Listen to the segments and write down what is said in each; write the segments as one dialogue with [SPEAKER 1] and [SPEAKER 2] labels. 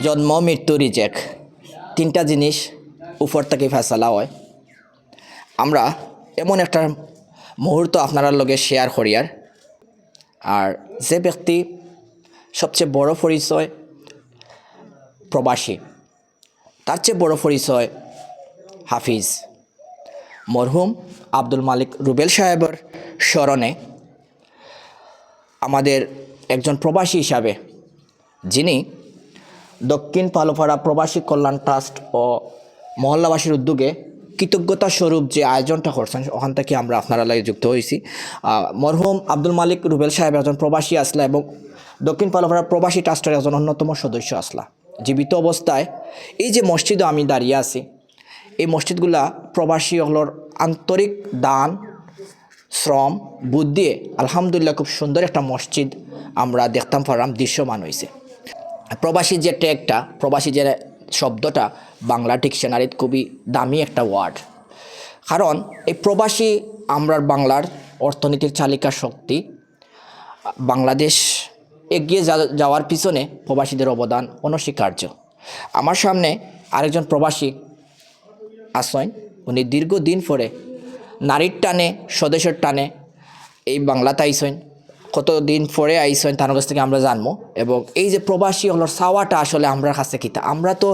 [SPEAKER 1] জন্ম মৃত্যু রিজেক তিনটা জিনিস উপর থেকে ফেসলা হয়। আমরা এমন একটা মুহূর্ত আপনার লগে শেয়ার করিয়ার, আর যে ব্যক্তি সবচেয়ে বড় পরিচয় প্রবাসী, তার চেয়ে বড় পরিচয় হাফিজ। মরহুম আব্দুল মালিক রুবেল সাহেবের স্মরণে আমাদের একজন প্রবাসী হিসাবে, যিনি দক্ষিণ পালোপাড়া প্রবাসী কল্যাণ ট্রাস্ট ও মহল্লাবাসীর উদ্যোগে কৃতজ্ঞতা স্বরূপ যে আয়োজনটা করছেন, ওখান থেকে আমরা আপনারা লাগে যুক্ত হয়েছি। মরহুম আব্দুল মালিক রুবেল সাহেব একজন প্রবাসী আসলা এবং দক্ষিণ পালোপাড়া প্রবাসী ট্রাস্টের একজন অন্যতম সদস্য আসলা। জীবিত অবস্থায় এই যে মসজিদে আমি দাঁড়িয়ে আছি, এই মসজিদগুলা প্রবাসী হলোর আন্তরিক দান, শ্রম, বুদ্ধি, আলহামদুলিল্লাহ খুব সুন্দর একটা মসজিদ আমরা দেখতাম পারলাম, দৃশ্যমান হয়েছে। প্রবাসী যে ট্যাগটা, প্রবাসী যে শব্দটা বাংলা ডিকশনারিত খুবই দামি একটা ওয়ার্ড। কারণ এই প্রবাসী আমরার বাংলার অর্থনীতির চালিকা শক্তি। বাংলাদেশ এগিয়ে যাওয়ার পিছনে প্রবাসীদের অবদান অনস্বীকার্য। আমার সামনে আরেকজন প্রবাসী আসেন, উনি দীর্ঘদিন পরে নারীর টানে, স্বদেশের টানে এই বাংলাতে আইসেন। কতদিন পরে আইসেন তার কাছ থেকে আমরা জানবো। এবং এই যে প্রবাসী হলোর চাওয়াটা আসলে আমরা কাছে কিতা, আমরা তো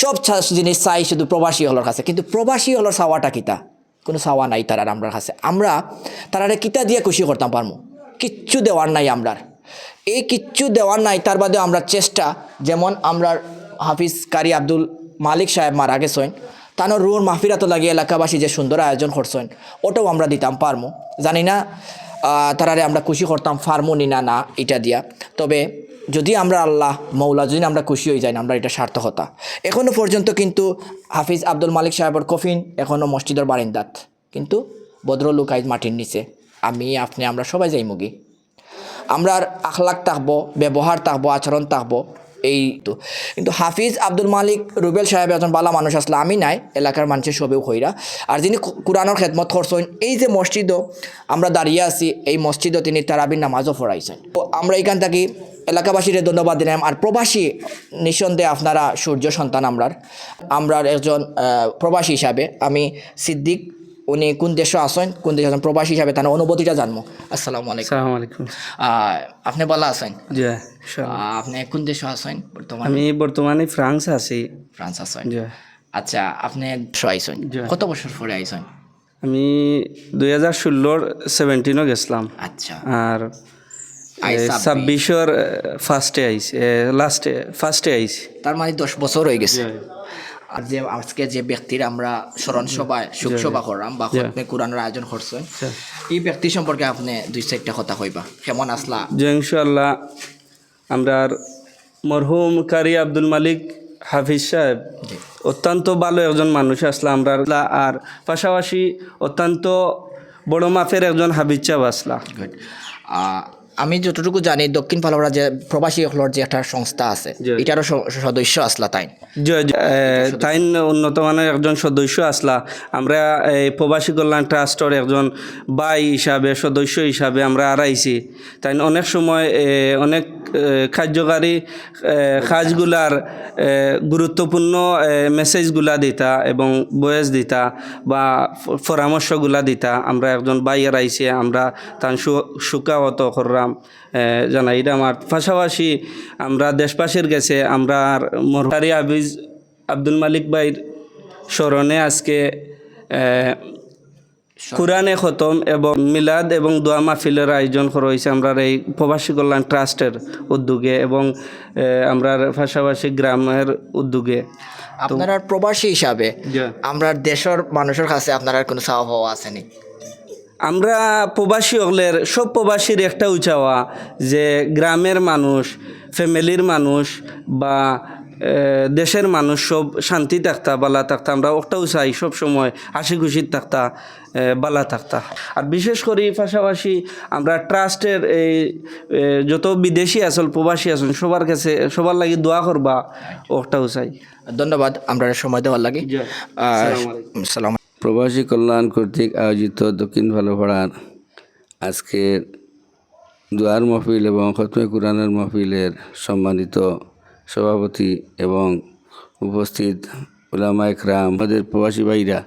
[SPEAKER 1] সব জিনিস চাই শুধু প্রবাসী হলোর কাছে, কিন্তু প্রবাসী হলোর চাওয়াটা কিতা, কোনো চাওয়া নাই তারার আমরা কাছে। আমরা তারারে কিতা দিয়ে খুশি করতাম পারবো, কিচ্ছু দেওয়ার নাই আমরার। এই কিচ্ছু দেওয়ার নাই, তার বাদে আমরা চেষ্টা, যেমন আমরার হাফিজ কারি আব্দুল মালিক সাহেব মারা গেছেন, তানোর রুহর মাহফিরাত লাগে এলাকাবাসী যে সুন্দর আয়োজন করছেন, ওটাও আমরা দিতাম পারমো। জানি না তারারে আমরা খুশি করতাম ফার্মো নি না এটা দিয়া। তবে যদি আমরা আল্লাহ মৌলা যদি আমরা খুশি হয়ে যাই না, আমরা এটা সার্থকতা। এখনও পর্যন্ত কিন্তু হাফিজ আব্দুল মালিক সাহেবের কফিন এখনও মসজিদের বারিন্দাত, কিন্তু ভদ্রলোক আইজ মাটির নিচে। আমি আপনি আমরা সবাই যাই মুগি, আমরার আখলাক থাকবো, ব্যবহার থাকবো, আচরণ থাকবো, এই তো। কিন্তু হাফিজ আব্দুল মালিক রুবেল সাহেব একজন ভালো মানুষ আসলে আমি নাই, এলাকার মানুষের সবেও হইরা। আর যিনি কোরআনের খেদমত করছেন, এই যে মসজিদও আমরা দাঁড়িয়ে আছি, এই মসজিদও তিনি তারাবির নামাজও পড়াইছেন। তো আমরা এখান থেকে এলাকাবাসীর ধন্যবাদ দিলাম। আর প্রবাসী নিঃসন্দেহে আপনারা সূর্য সন্তান। আমরার একজন প্রবাসী হিসাবে আমি সিদ্দিক, উনি কোন দেশে আসেন, কোন দেশে আসেন, প্রবাসী হিসাবে তার অনুভূতিটা জানবো। আসসালামু আলাইকুম। আপনি বলা আছেন?
[SPEAKER 2] জি,
[SPEAKER 1] আপনি কোন দেশে আছেন বর্তমানে?
[SPEAKER 2] আমি বর্তমানে ফ্রান্স আছি।
[SPEAKER 1] ফ্রান্স আছেন?
[SPEAKER 2] জি।
[SPEAKER 1] আচ্ছা, আপনি আইসেন কত বছর পরে আইসেন?
[SPEAKER 2] আমি 2016 গেছিলাম।
[SPEAKER 1] আচ্ছা।
[SPEAKER 2] আর 26 ফার্স্টে আইছি, ফার্স্টে আইছি।
[SPEAKER 1] তার মানে 10 বছর হয়ে গেছে। আর যে আজকে যে ব্যক্তির আমরা স্মরণ সভায় শোক সভা করলাম বা খতমে কোরআনের আয়োজন করছেন, এই ব্যক্তি সম্পর্কে আপনি 2-4টা কথা কইবা, কেমন আসলা?
[SPEAKER 2] যে ইনশাআল্লাহ আমরা মরহুম কারি আব্দুল মালিক হাফিজ সাহেব অত্যন্ত ভালো একজন মানুষ আসলা আমরা, আর পাশাপাশি অত্যন্ত বড় মাপের একজন হাফিজ সাহেব আসলা।
[SPEAKER 1] আমি যতটুকু জানি দক্ষিণ পালোপাড়া যে প্রবাসী হলোর যে একটা সংস্থা আছে, এটারও সদস্য আসলা তাই?
[SPEAKER 2] তাই উন্নত মানের একজন সদস্য আসলা। আমরা এই প্রবাসী কল্যাণ ট্রাস্টের একজন ভাই হিসাবে, সদস্য হিসাবে আমরা আড়াইছি। তাই অনেক সময় অনেক কার্যকারী কাজগুলার গুরুত্বপূর্ণ মেসেজগুলা দিতা এবং বয়েস দিতা বা পরামর্শগুলা দিতা। আমরা একজন ভাই আড়াইছি, আমরা তার সুখাহত করলাম জানাই। এটা আমার পাশাপাশি আমরা দেশবাসীর কাছে আমরা মরহুম হাফিজ আব্দুল মালিক ভাইয়ের স্মরণে আজকে কোরআনে খতম এবং মিলাদ এবং দোয়া মাহফিলের আয়োজন করা হয়েছে আমরা এই প্রবাসী কল্যাণ ট্রাস্টের উদ্যোগে এবং আমরা পাশাপাশি গ্রামের উদ্যোগে।
[SPEAKER 1] আপনারা প্রবাসী হিসাবে আমরা দেশের মানুষের কাছে আপনার কোনো চাওয়া পাওয়া আসেনি?
[SPEAKER 2] আমরা প্রবাসী হলের সব প্রবাসীর একটা চাওয়া যে গ্রামের মানুষ, ফ্যামিলির মানুষ বা দেশের মানুষ সব শান্তি থাকতা, বালা থাকতা। আমরা ওটাও চাই সব সময় হাসি খুশি থাকতা, বালা থাকতা। আর বিশেষ করে পাশাপাশি আমরা ট্রাস্টের এই যত বিদেশি আসল প্রবাসী আসল সবার কাছে সবার লাগে দোয়া করবা, ওটাও চাই।
[SPEAKER 1] ধন্যবাদ আমরা সময় দেওয়ার লাগে। সালাম।
[SPEAKER 3] প্রবাসী কল্যাণ কর্তৃক আয়োজিত দক্ষিণ পালোপাড়ার আজকের দোয়ার মাহফিল এবং খতমে কোরআনের মাহফিলের সম্মানিত সভাপতি এবং উপস্থিত উলামা একরাম, আমাদের প্রবাসী ভাইরা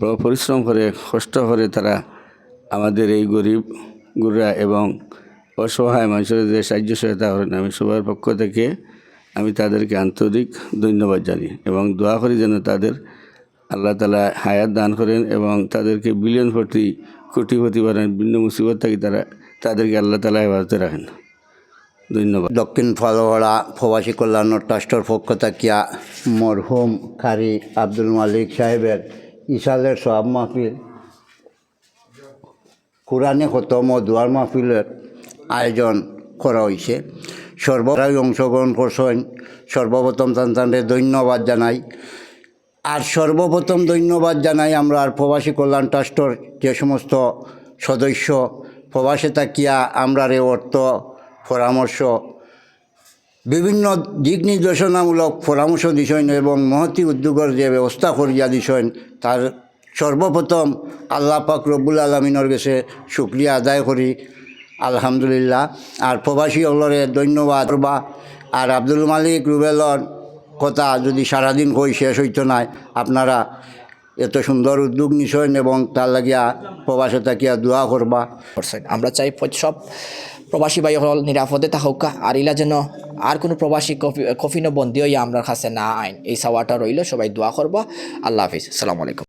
[SPEAKER 3] বড় পরিশ্রম করে, কষ্ট করে তারা আমাদের এই গরিব গুররা এবং অসহায় মানুষের যে সাহায্য সহায়তা করেন, আমি সবার পক্ষ থেকে আমি তাদেরকে আন্তরিক ধন্যবাদ জানি এবং দোয়া করি যেন তাদের আল্লাহ তাআলা হায়াত দান করেন এবং তাদেরকে বিলিয়ন কোটিপতি বানান, ভিন্ন মুসিবত থেকে তাদেরকে আল্লাহ তাআলা হেফাজতে রাখেন। ধন্যবাদ।
[SPEAKER 4] দক্ষিণ ফালোয়াড়া প্রবাসী কল্যাণ ট্রাস্টের পক্ষ থাকিয়া মরহুম কারি আব্দুল মালিক সাহেবের ইসালের সব মাহফিল, কোরআনে খতম ও দোয়ার মাহফিলের আয়োজন করা হয়েছে। সর্বদাই অংশগ্রহণ করছেন, সর্বপ্রথম তান্তানরে ধন্যবাদ জানাই। আর সর্বপ্রথম ধন্যবাদ জানাই আমরা আর প্রবাসী কল্যাণ ট্রাস্টের যে সমস্ত সদস্য প্রবাসে থাকিয়া আমরা অর্থ পরামর্শ বিভিন্ন দিক নির্দেশনামূলক পরামর্শ দিছেন এবং মহতি উদ্যোগের যে ব্যবস্থা করিয়া দিছেন, তার সর্বপ্রথম আল্লাহ পাক রব্বুল আলমিনের কাছে শুকরিয়া আদায় করি, আলহামদুলিল্লাহ। আর প্রবাসী হলরে ধন্যবাদ করবা। আর আব্দুল মালিক রুবেলর কথা যদি সারাদিন কই শেষ হইতো নাই। আপনারা এত সুন্দর উদ্যোগ নিছেন এবং তার লাগিয়া প্রবাসে থাকিয়া দোয়া করবা।
[SPEAKER 1] আমরা চাই সব প্রবাসী ভাই হল নিরাপদে থাকুক, আর ইলা যেন আর কোনো প্রবাসী কফিনও বন্দী হইয়া আমরা কাছে না আইন, এই চাওয়াটা রইল। সবাই দোয়া করবা। আল্লাহ হাফিজ, আসসালামু আলাইকুম।